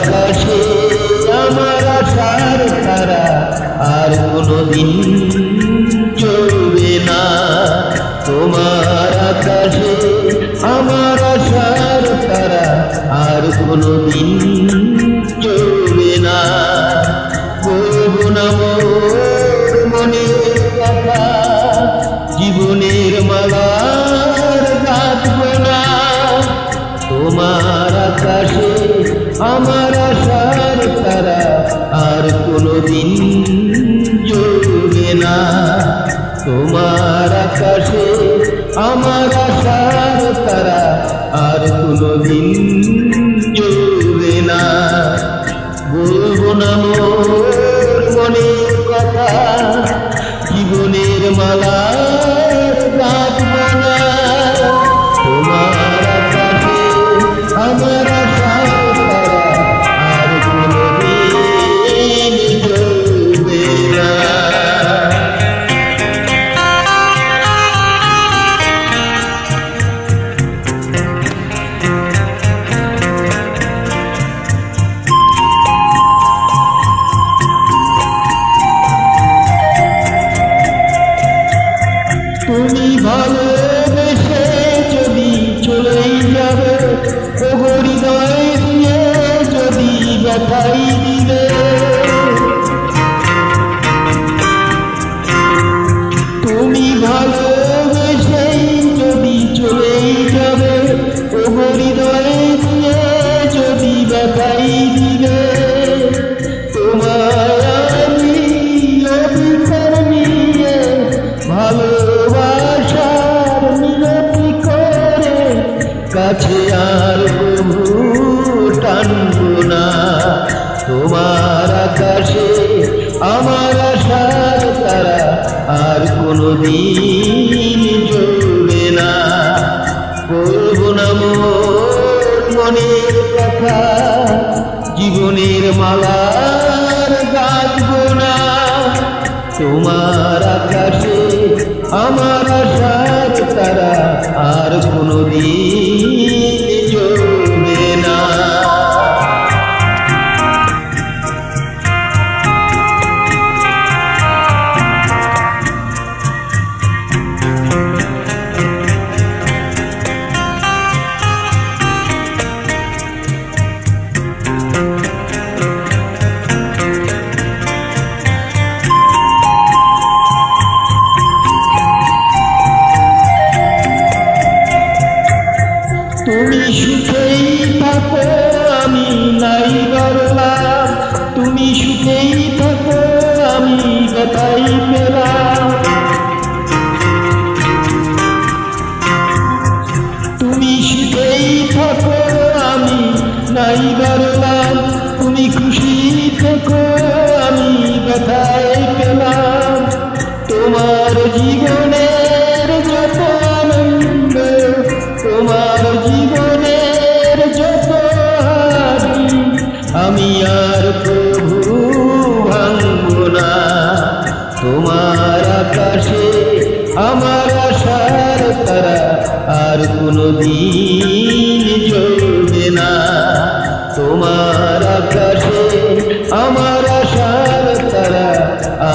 আকাশে আমার আশার তারা আর কোনোদিন চলবে না। তোমার আকাশে আমার আশার তারা আর কোনোদিন চলবে না। বলবো না মোর মনের কথা, জীবনের মালার গাঁথবো না। তোমার আকাশে আমার আশার তারা আর কোনোদিন জ্বলবে না। তোমার আকাশে আমার আশার তারা আর কোনোদিন জ্বলবে না। বলবো না মোর মনের কথা, জীবনের মালার গাঁথবো না। তোমার আকাশে আমার আশার তারা আর কোনোদিন জ্বলবে না। তুমি ভালোবেসে যদি চলেই যাবে, ওগো হৃদয় দিয়ে যদি ব্যথাই দিবে। তুমি ভালোবেসেই যদি চলেই যাবে, ওগো হৃদয় দিয়ে যদি ব্যথাই দিবে। তোমায় আমি অধিকার নিয়ে ভালোবাসার মিনতি করে কাছে আর প্রভু টানবো না। তোমার আকাশে আমার আশার তারা আর কোনোদিন জ্বলবে না। বলবো না মোর মনের কথা, জীবনের মালার গাঁথবো না। তোমার আকাশে আমার আশার তারা আর কোনোদিন জ্বলবে না। তুমি সুখেই থাকো আমি নাই বললাম, তুমি সুখেই থাকো আমি ব্যথাই পেলাম। তুমি সুখেই থাকো আমি নাই বললাম, তুমি খুশি থাকো আমি ব্যথাই পেলাম। তোমার জীবনের যত আনন্দ, তোমার জীবনের যত হাসি আমি আর প্রভু ভাঙবো না। তোমার আকাশে আমার আশার তারা আর কোনোদিন জ্বলবে না। তোমার আকাশে আমার আশার তারা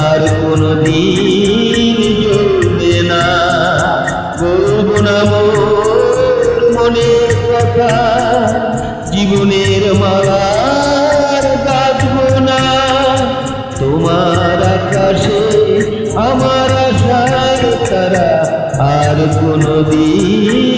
আর কোনোদিন জ্বলবে না। বলবো না মোর মনের কথা, জীবনের মালার গাঁথবো না। তোমার আকাশে আমার আশার তারা আর কোনোদিন